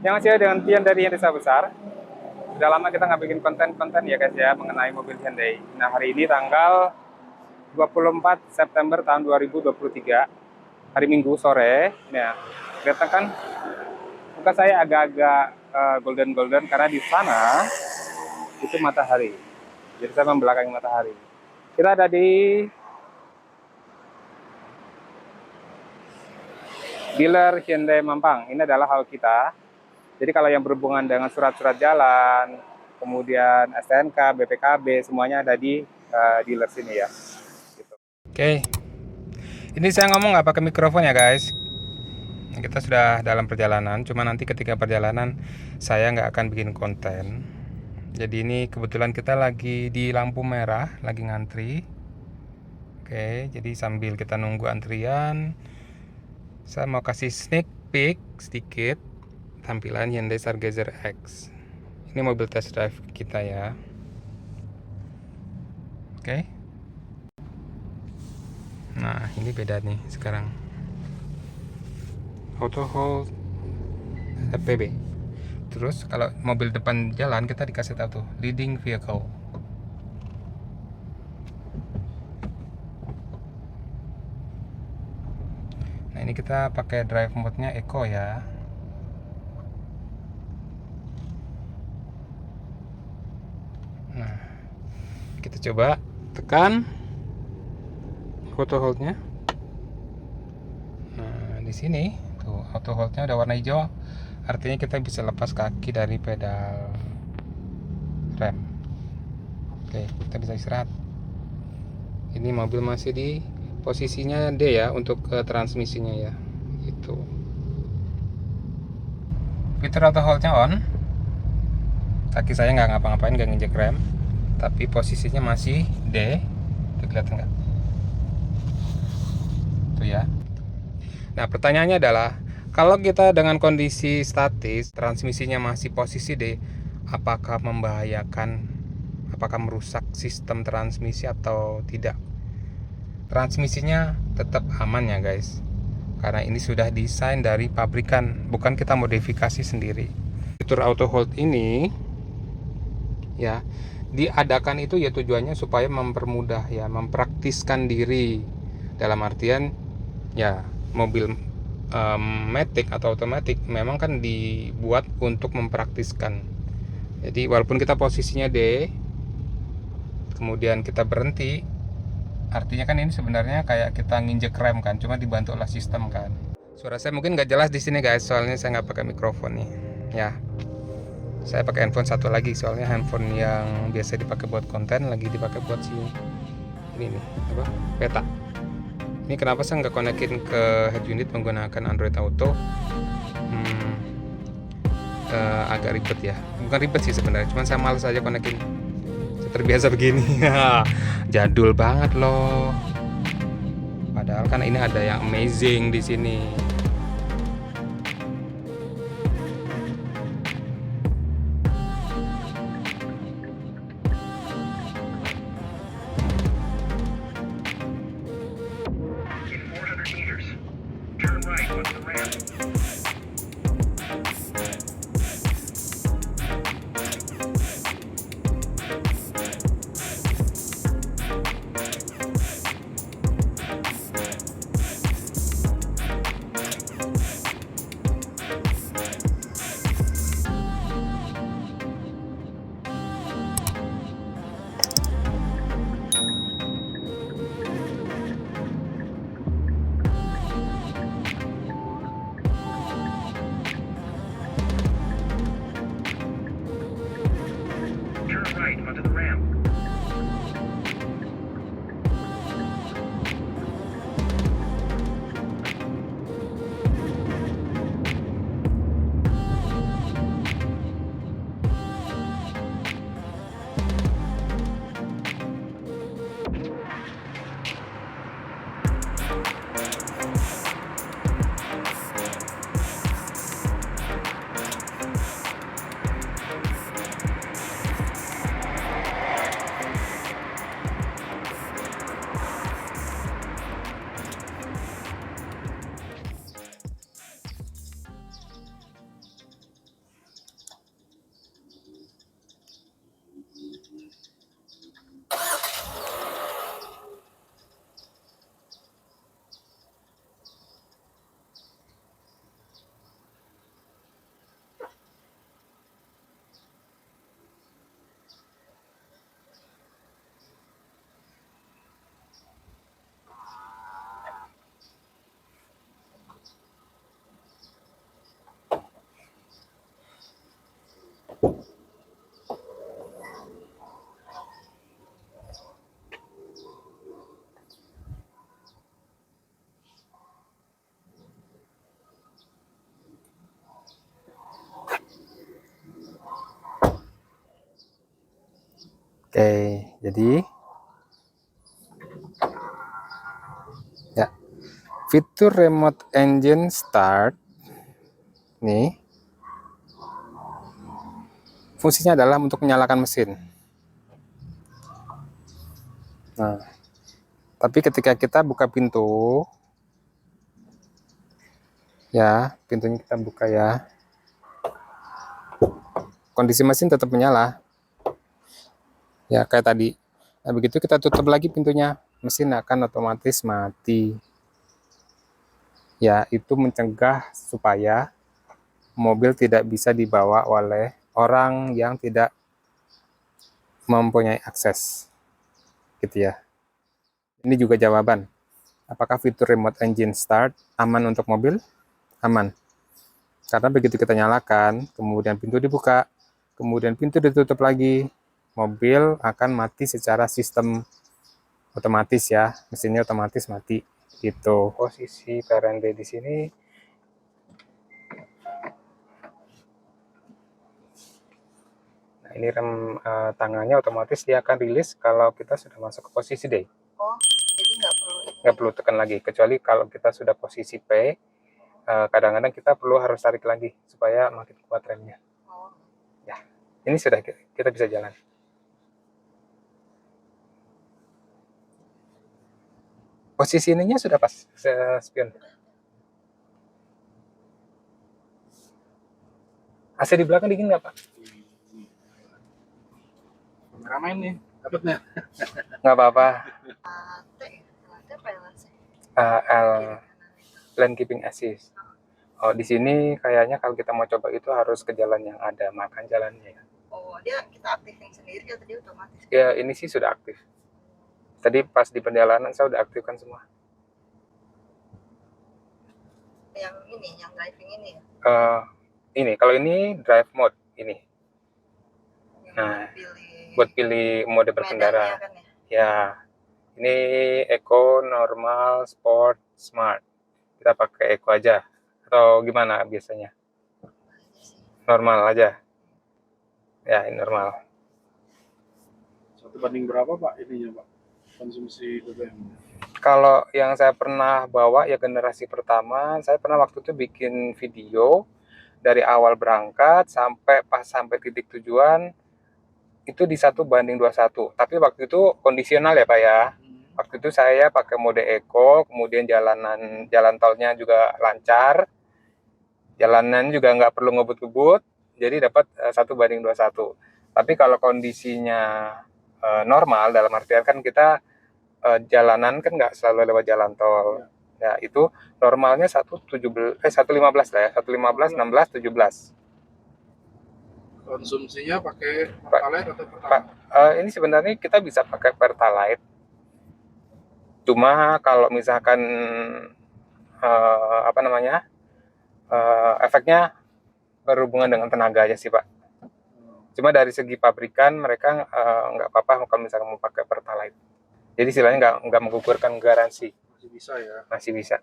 Yang masih dengan Tian dari Desa Besar. Sudah lama kita nggak bikin konten-konten ya guys ya mengenai mobil Hyundai. Nah hari ini tanggal 24 September tahun 2023, hari Minggu sore. Nah, kelihatan kan muka saya agak-agak golden karena di sana itu matahari. Jadi saya membelakangi matahari. Kita ada di dealer Hyundai Mampang. Ini adalah hal kita. Jadi kalau yang berhubungan dengan surat-surat jalan, kemudian STNK, BPKB, semuanya ada di dealer sini ya. Gitu. Oke, ini saya ngomong nggak pakai mikrofon ya guys. Kita sudah dalam perjalanan, cuma nanti ketika perjalanan saya nggak akan bikin konten. Jadi ini kebetulan kita lagi di lampu merah, lagi ngantri. Oke, jadi sambil kita nunggu antrian, saya mau kasih sneak peek sedikit tampilan Hyundai Stargazer X. Ini mobil test drive kita ya. Oke. Nah, ini beda nih sekarang. Auto hold FPB. Terus kalau mobil depan jalan kita dikasih tahu tuh leading vehicle. Nah, ini kita pakai drive mode-nya Eco ya. Nah, kita coba tekan auto hold-nya. Nah, di sini tuh auto hold-nya udah warna hijau, artinya kita bisa lepas kaki dari pedal rem. Oke, kita bisa istirahat. Ini mobil masih di posisinya D ya untuk transmisinya ya. Gitu. Fitur auto hold-nya on. Kaki saya nggak ngapa-ngapain, nggak nginjek rem, tapi posisinya masih D. Tuh, kelihatan nggak? Tuh ya. Nah pertanyaannya adalah, kalau kita dengan kondisi statis, transmisinya masih posisi D, apakah membahayakan, apakah merusak sistem transmisi atau tidak? Transmisinya tetap aman ya guys, karena ini sudah desain dari pabrikan, bukan kita modifikasi sendiri. Fitur auto hold ini ya diadakan itu ya tujuannya supaya mempermudah ya, mempraktiskan diri, dalam artian ya mobil matic atau otomatis memang kan dibuat untuk mempraktiskan. Jadi walaupun kita posisinya D kemudian kita berhenti, artinya kan ini sebenarnya kayak kita nginjek rem kan, cuma dibantu oleh sistem kan. Suara saya mungkin nggak jelas di sini guys, soalnya saya nggak pakai mikrofon nih ya. Saya pakai handphone satu lagi, soalnya handphone yang biasa dipakai buat konten lagi dipakai buat ini nih apa, peta. Ini kenapa saya nggak konekin ke head unit menggunakan Android Auto? Agak ribet ya, bukan ribet sih sebenarnya, cuman saya males aja konekin. Saya terbiasa begini. Jadul banget loh. Padahal kan ini ada yang amazing di sini. Oke, jadi ya, fitur remote engine start nih fungsinya adalah untuk menyalakan mesin. Nah, tapi ketika kita buka pintu, ya, pintunya kita buka ya, kondisi mesin tetap menyala. Ya, kayak tadi. Nah, begitu kita tutup lagi pintunya, mesin akan otomatis mati. Ya, itu mencegah supaya mobil tidak bisa dibawa oleh orang yang tidak mempunyai akses. Gitu ya. Ini juga jawaban. Apakah fitur remote engine start aman untuk mobil? Aman. Karena begitu kita nyalakan, kemudian pintu dibuka, kemudian pintu ditutup lagi, mobil akan mati secara sistem otomatis ya, mesinnya otomatis mati gitu. Posisi parent bay di sini. Nah, ini rem tangannya otomatis dia akan rilis kalau kita sudah masuk ke posisi D. Oh, jadi nggak perlu tekan lagi, kecuali kalau kita sudah posisi P, kadang-kadang kita perlu harus tarik lagi supaya makin kuat remnya. Oh. Ya, ini sudah kita bisa jalan. Posisi ininya sudah pas, spion. AC di belakang dingin nggak, Pak? Kameramen nih, dapatnya. Nggak apa-apa. L lane keeping assist. Oh, di sini kayaknya kalau kita mau coba itu harus ke jalan yang ada makan jalannya ya. Oh, dia kita aktifin sendiri atau dia otomatis? Ya, ini sih sudah aktif. Tadi pas di perjalanan saya udah aktifkan semua. Yang ini, yang driving ini ya? Ini, kalau ini drive mode ini. Yang Nah, buat pilih mode berkendara. Kan ya, ini eco, normal, sport, smart. Kita pakai eco aja. Atau gimana biasanya? Normal aja. Ya, ini normal. 1 banding berapa Pak ininya Pak? Konsumsi BBM? Kalau yang saya pernah bawa ya generasi pertama, saya pernah waktu itu bikin video dari awal berangkat sampai pas sampai titik tujuan itu di 1:21. Tapi waktu itu kondisional ya Pak ya. Waktu itu saya pakai mode eco, kemudian jalan tolnya juga lancar, jalanan juga nggak perlu ngebut-ngebut, jadi dapat 1:21. Tapi kalau kondisinya normal, dalam artian kan kita jalanan kan nggak selalu lewat jalan tol. Ya, itu normalnya 115 lah ya, 115, 16, 17. Konsumsinya pakai Pertalite atau Pertamax? Ini sebenarnya kita bisa pakai Pertalite. Cuma kalau misalkan efeknya berhubungan dengan tenaga aja sih Pak. Cuma dari segi pabrikan mereka nggak apa-apa kalau misalkan mau pakai Pertalite. Jadi istilahnya nggak menggugurkan garansi. Masih bisa ya? Masih bisa.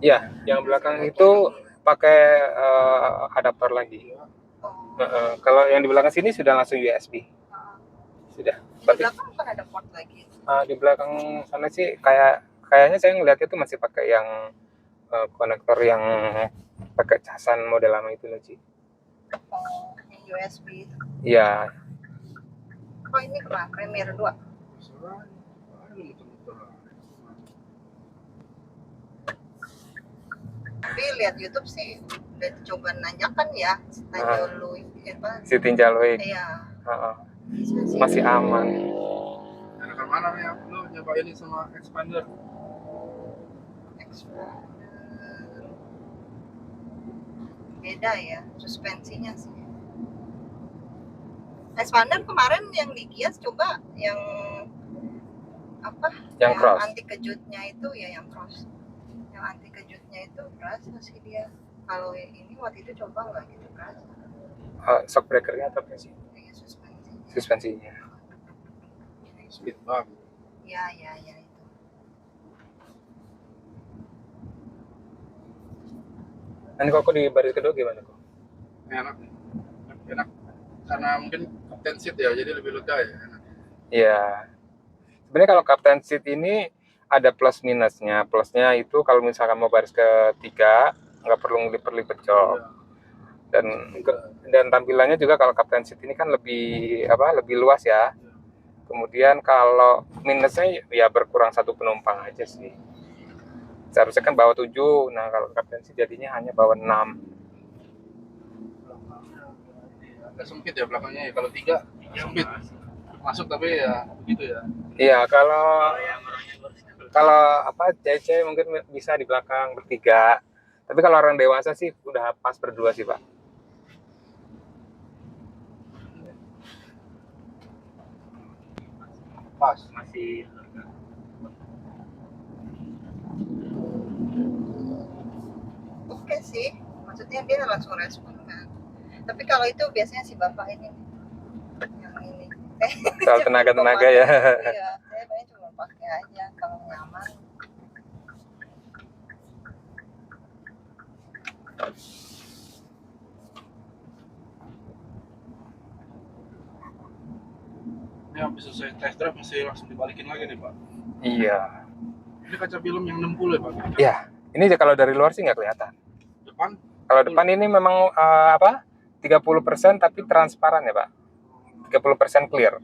Iya, yang belakang itu pakai adaptor lagi. Kalau yang di belakang sini sudah langsung USB. Sudah. Di belakang kan ada port lagi. Di belakang sana sih kayaknya saya ngeliat itu masih pakai yang konektor yang pakai casan model lama itu loh, Ci. Oh, yang USB itu. Iya. Oh, ini kemana? Premiere 2. Tapi lihat YouTube sih udah coba nanyakan ya si Tinjalui. Iya. Masih aman. Enakan mana nih lu nyoba ini sama Expander? Beda ya suspensinya sih. Expander kemarin yang di Kias coba yang apa? Yang cross. Anti kejutnya itu ya yang cross. Yang anti kejutnya itu berasa sih dia. Kalau ini waktu itu coba nggak gitu berasa. Shock breakernya atau apa sih? Iya, suspensinya. Speed bump. Ya itu. Nanti kok di baris kedua gimana kok? Enak nih. Enak karena mungkin captain seat ya, jadi lebih lega ya. Enak. Iya. Sebenarnya kalau captain seat ini ada plus minusnya. Plusnya itu kalau misalkan mau baris ketiga nggak perlu ngelipet-lipet jok. Iya. Dan dan tampilannya juga kalau captain seat ini kan lebih luas ya. Kemudian kalau minusnya ya berkurang satu penumpang aja sih. Seharusnya kan bawa 7, nah kalau captain seat jadinya hanya bawa 6. Agak sempit ya belakangnya ya. Kalau 3 sempit. Masuk tapi ya begitu ya. Iya, kalau cewek mungkin bisa di belakang bertiga. Tapi kalau orang dewasa sih udah pas berdua sih, Pak. Pas. Masih Oke sih, maksudnya dia langsung respon kan. Tapi kalau itu biasanya si bapak ini yang ini. Soal tenaga-tenaga ya. Iya, saya banyak cuma pakai aja kalau nyaman. Ini habis selesai test drive masih langsung dibalikin lagi nih Pak. Iya. Ini kaca film yang 60 ya Pak? Iya. Ini kalau dari luar sih nggak kelihatan. Depan? Kalau depan ini memang 30% tapi transparan ya, Pak. 30% clear.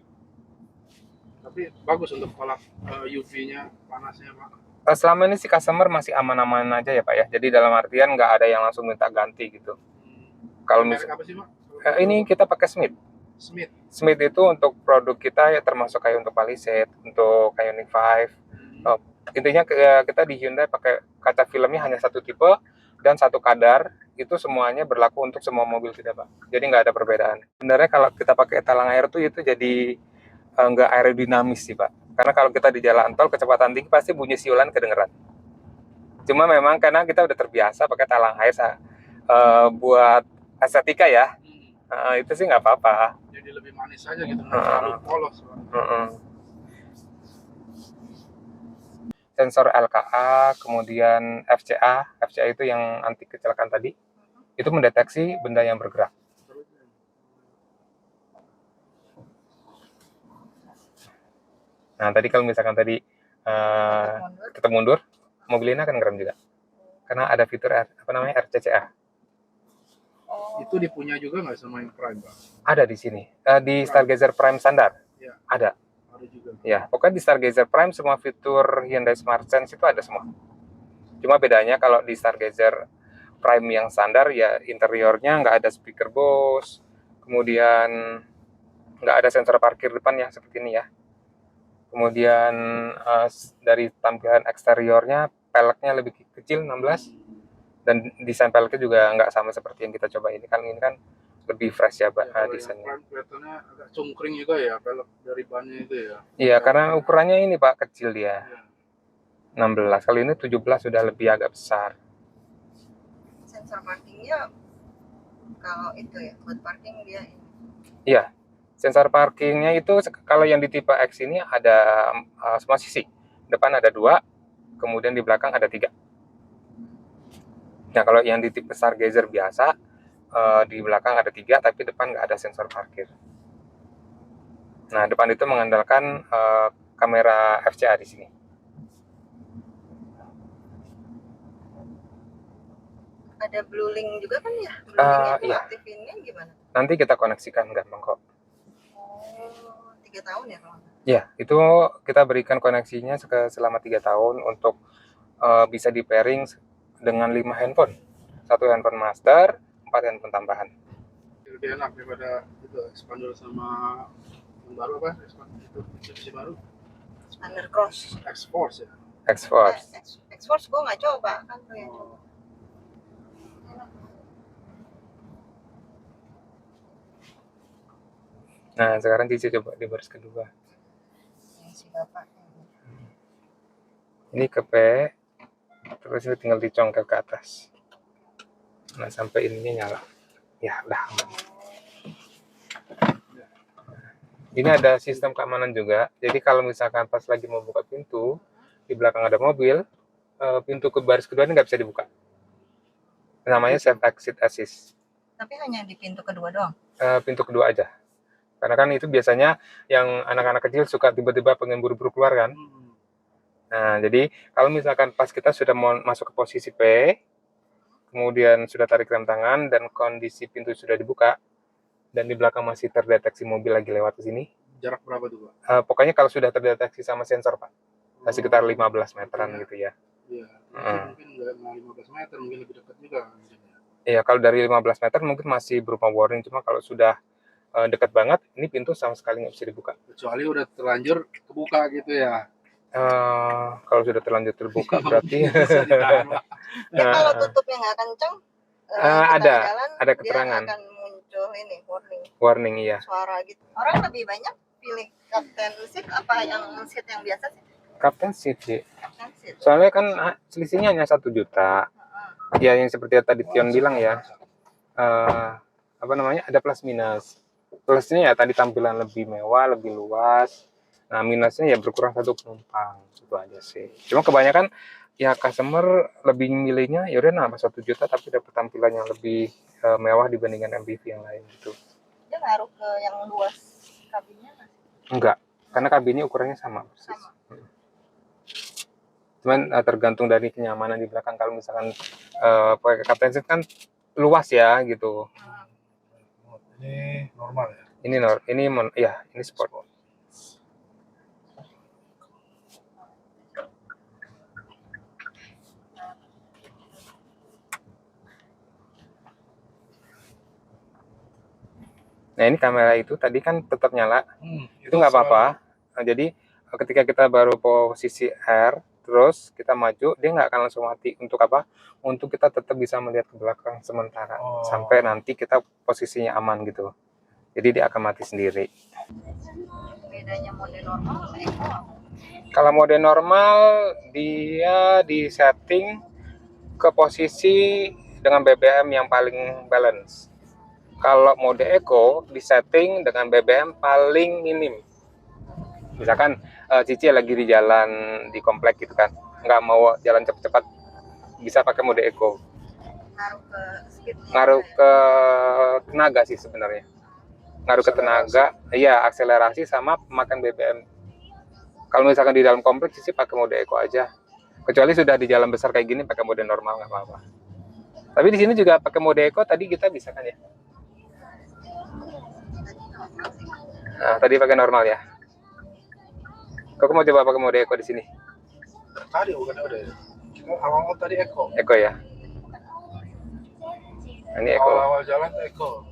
Tapi bagus untuk kolak UV-nya, panasnya Pak. Selama ini sih customer masih aman-aman aja ya, Pak ya. Jadi dalam artian nggak ada yang langsung minta ganti gitu. Kalau Merek misalnya apa sih Pak? ini kita pakai Smith. Smith. Smith itu untuk produk kita ya termasuk kayak untuk Palisade, untuk Ioniq 5. Intinya kita di Hyundai pakai kaca filmnya hanya satu tipe dan satu kadar. Itu semuanya berlaku untuk semua mobil kita, Pak. Jadi nggak ada perbedaan. Sebenarnya kalau kita pakai talang air tuh itu jadi nggak aerodinamis sih, Pak. Karena kalau kita di jalan tol kecepatan tinggi pasti bunyi siulan kedengeran. Cuma memang karena kita udah terbiasa pakai talang air buat estetika ya. Itu sih nggak apa-apa. Jadi lebih manis aja gitu, nggak terlalu polos Pak. Sensor LKA, kemudian FCA itu yang anti kecelakaan tadi, itu mendeteksi benda yang bergerak. Nah, tadi kalau misalkan tadi kita mundur, mobil ini akan ngerem juga. Karena ada fitur RCCA. Itu dipunya juga nggak sama yang Prime Pak? Ada di sini. Di Stargazer Prime standar. Ya. Ada. Ada juga. Ya, pokoknya di Stargazer Prime semua fitur Hyundai Smart Sense itu ada semua. Cuma bedanya kalau di Stargazer Prime yang standar ya interiornya nggak ada speaker Bose, kemudian nggak ada sensor parkir depan ya seperti ini ya. Kemudian dari tampilan eksteriornya peleknya lebih kecil 16 dan desain peleknya juga nggak sama seperti yang kita coba ini kan lebih fresh ya, Ya, desainnya. Prime kelihatannya agak cungkring juga ya pelek dari bannya itu ya. Iya, karena ukurannya ini Pak kecil dia. Ya. 16. Kali ini 17 sudah lebih agak besar. Sensor parkingnya kalau itu ya buat parking dia ini. Iya. Sensor parkingnya itu kalau yang di tipe X ini ada semua sisi. Depan ada 2, kemudian di belakang ada 3. Nah, kalau yang di tipe Stargazer biasa di belakang ada 3 tapi depan nggak ada sensor parkir. Nah, depan itu mengandalkan kamera FCA di sini. Ada blue link juga kan ya? Blue link itu Iya. aktifinnya gimana? Nanti kita koneksikan gampang kok. Oh, 3 tahun ya kalau nggak? Ya, itu kita berikan koneksinya selama 3 tahun untuk bisa di pairing dengan 5 handphone. 1 handphone master, 4 handphone tambahan. Lebih enak daripada itu expander sama yang baru apa? Expander itu Mitsubishi baru. Expander Cross. X-Force ya. X-Force. X-Force gue nggak coba kan tuh yang coba. Nah, sekarang Cici coba di baris kedua. Yang si bapak. Ini ke P, terus ini tinggal dicongkel ke atas. Nah, sampai ininya nyala. Ya, udah aman. Ini ada sistem keamanan juga. Jadi kalau misalkan pas lagi mau buka pintu, di belakang ada mobil, pintu ke baris kedua ini nggak bisa dibuka. Namanya Safe Exit Assist. Tapi hanya di pintu kedua doang. Pintu kedua aja. Karena kan itu biasanya yang anak-anak kecil suka tiba-tiba pengen buru-buru keluar kan. Nah, jadi kalau misalkan pas kita sudah mau masuk ke posisi P, kemudian sudah tarik rem tangan dan kondisi pintu sudah dibuka, dan di belakang masih terdeteksi mobil lagi lewat ke sini, Jarak berapa tuh, Pak? pokoknya kalau sudah terdeteksi sama sensor, Pak, sekitar 15 meteran gitu ya. Iya, mungkin nggak 15 meter, mungkin lebih dekat juga. Iya, kalau dari 15 meter mungkin masih berupa warning, cuma kalau sudah dekat banget, ini pintu sama sekali nggak bisa dibuka. Kecuali udah terlanjur kebuka gitu ya. Kalau sudah terlanjur terbuka berarti Bisa ditahan, Pak. Ya kalau tutupnya nggak kenceng, ada keterangan. Dia akan muncul ini warning iya. Suara gitu. Orang lebih banyak pilih captain seat apa yang seat yang biasa sih? Captain seat sih. Captain seat. Soalnya kan selisihnya hanya 1 juta. Ya yang seperti yang tadi Tion bilang ya. Apa namanya? Ada plus minus. Plusnya ya tadi tampilan lebih mewah, lebih luas. Nah, minusnya ya berkurang 1 penumpang. Itu aja sih. Cuma kebanyakan ya customer lebih milihnya ya udah nambah 1 juta tapi dapat tampilan yang lebih mewah dibandingkan MPV yang lain gitu. Dia ngaruh ke yang luas kabinnya nggak sih? Enggak, karena kabinnya ukurannya sama persis. Sama. Cuman tergantung dari kenyamanan di belakang. Kalau misalkan pakai captain seat kan luas ya gitu. Ini normal ya? Ini sport. Nah ini kamera itu tadi kan tetap nyala, itu nggak apa-apa. Nah, jadi ketika kita baru posisi R, terus kita maju, dia nggak akan langsung mati. Untuk apa? Untuk kita tetap bisa melihat ke belakang sementara, sampai nanti kita posisinya aman gitu. Jadi dia akan mati sendiri. Bedanya mode normal sama eco? Kalau mode normal, dia disetting ke posisi dengan BBM yang paling balance. Kalau mode eco disetting dengan BBM paling minim. Misalkan Cici lagi di jalan di komplek gitu kan, nggak mau jalan cepat-cepat, bisa pakai mode eco. Ngaruh ke speednya? Ngaruh ke tenaga sih sebenarnya. Ngaruh ke tenaga, iya akselerasi sama pemakan BBM. Kalau misalkan di dalam komplek Cici pakai mode eco aja. Kecuali sudah di jalan besar kayak gini pakai mode normal nggak apa-apa. Tapi di sini juga pakai mode eco tadi kita bisa kan ya? Nah, tadi pakai normal ya. Kok mau coba pakai mode eco di sini? Tadi bukan udah ya? Awal tadi eco. Eco ya. Nah, ini eco. Awal jalan eco.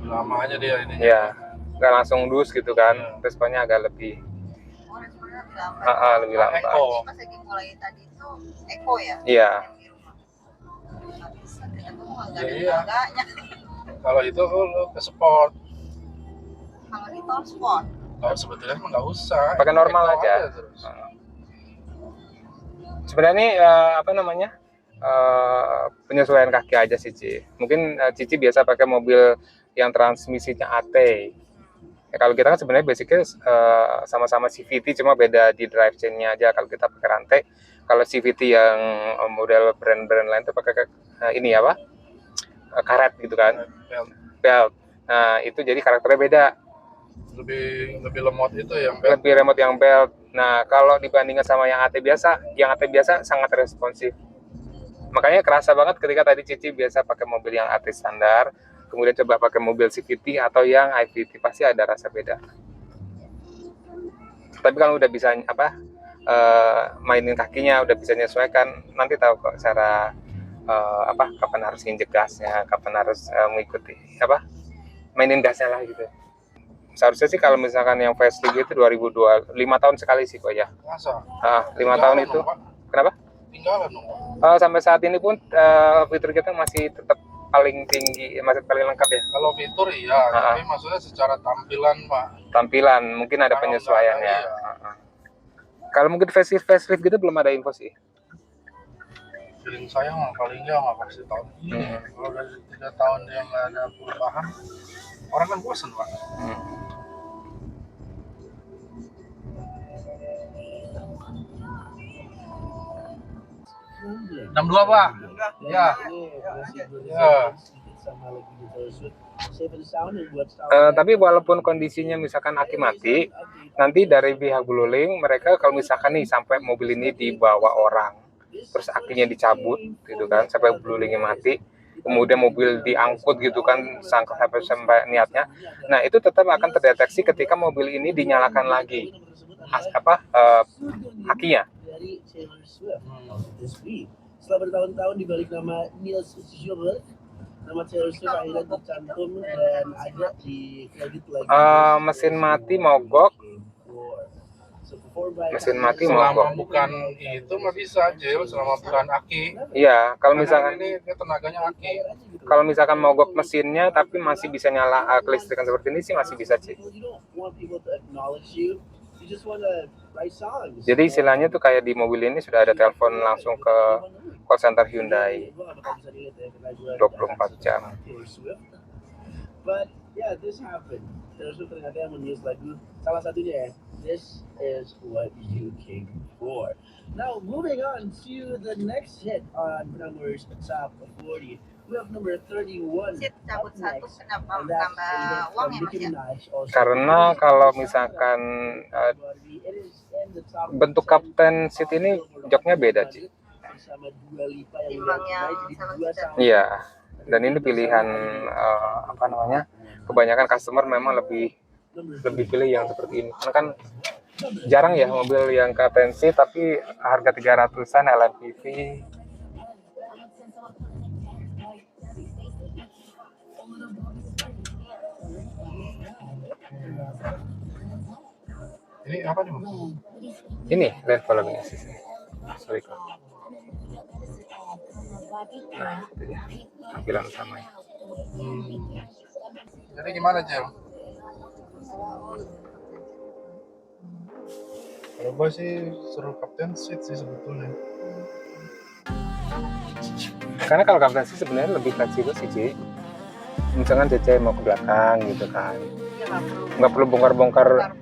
Lamanya dia ini. Ya, nggak langsung dus gitu kan. Responnya agak lebih. Lebih lambat. Lebih lambat. Eco. Pas lagi mulai tadi itu eco ya? Iya. Iya. Kalau itu lu ke sport. Kalau di tol sport. Kalau sebetulnya mah nggak usah. Pakai normal Eco aja. Terus. Sebenarnya apa namanya? Penyesuaian kaki aja sih Cici. Mungkin Cici biasa pakai mobil yang transmisinya AT. Ya, kalau kita kan sebenarnya basicnya sama-sama CVT, cuma beda di drive chain-nya aja. Kalau kita pakai rantai, kalau CVT yang model brand-brand lain itu pakai ini apa? Karet gitu kan, belt. Nah itu jadi karakternya beda. Lebih lemot itu yang belt. Lebih remote yang belt. Nah kalau dibandingkan sama yang AT biasa sangat responsif. Makanya kerasa banget ketika tadi Cici biasa pakai mobil yang AT standar, kemudian coba pakai mobil CVT atau yang IVT, pasti ada rasa beda. Tapi kalau udah bisa mainin kakinya, udah bisa menyesuaikan, nanti tahu kok cara kapan harus nginjek gasnya, kapan harus mengikuti mainin gasnya lah gitu. Seharusnya sih kalau misalkan yang facelift itu 2002, 5 tahun sekali sih kok ya. Masa? 5 tahun itu. Kenapa? Tinggalan dong. Sampai saat ini pun fitur kita masih tetap paling tinggi, masih paling lengkap ya. Kalau fitur iya, tapi maksudnya secara tampilan Pak. Tampilan mungkin ada penyesuaiannya. Kalau mungkin facelift gitu belum ada info sih. Feeling saya mah paling nggak pasti tahun ini. Kalau dari 3 tahun yang nggak ada perubahan, orang kan bosan Pak. 62 Pak. Ya. Ya. Tapi walaupun kondisinya misalkan aki mati, nanti dari pihak Blueling mereka kalau misalkan nih sampai mobil ini dibawa orang, terus akinya dicabut gitu kan sampai Bluelingnya mati, kemudian mobil diangkut gitu kan sampai niatnya, nah itu tetap akan terdeteksi ketika mobil ini dinyalakan lagi akinya. Setelah bertahun-tahun dibalik nama Niels Schuberg, nama Taylor Swift akhirnya tercantum dan ada di kredit lagi. Mesin mati mogok. Mesin mati Selama mogok. bukan itu mah bisa Jil, selama bukan aki. Iya, kalau Karena misalkan ini dia tenaganya aki. kalau misalkan mogok mesinnya tapi masih bisa nyala kelistrikan seperti ini sih masih bisa sih. Jadi istilahnya tuh kayak di mobil ini sudah ada telepon langsung ke call center Hyundai 24 jam. But yeah, this happened. Taylor Swift ternyata yang menulis lagu salah satunya ya. This is what you came for. Now moving on to the next hit on Number's Top 40. We have number 31. Sit cabut up satu next, kenapa and that's nambah a hit uang from ya Nicki Mas ya? Minaj, also Karena kalau misalkan It is in the top bentuk 10 Captain Seat ini joknya beda sih. bersama Dua Lipa yang Timbang udah yang naik jadi sama dua kita. sama. Iya. Dan ini pilihan kebanyakan customer memang lebih pilih yang seperti ini. Karena kan jarang ya mobil yang Captain Seat tapi harga 300-an LMPV. Ini apa nih Mas? Ini lane following assist. Sorry kok. Nah, itu dia. Tampilan utamanya. Jadi gimana Jil? Kalau gue sih seru Captain Seat sih sebetulnya. Karena kalau Captain Seat sebenarnya lebih fleksibel sih, Ci. Misalkan Cece mau ke belakang gitu kan. Ya, Nggak perlu bongkar-bongkar.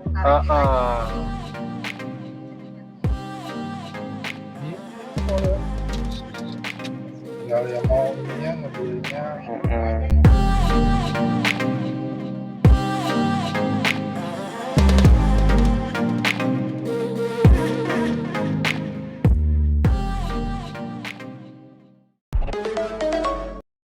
Tinggal yang mau ininya ngebelinya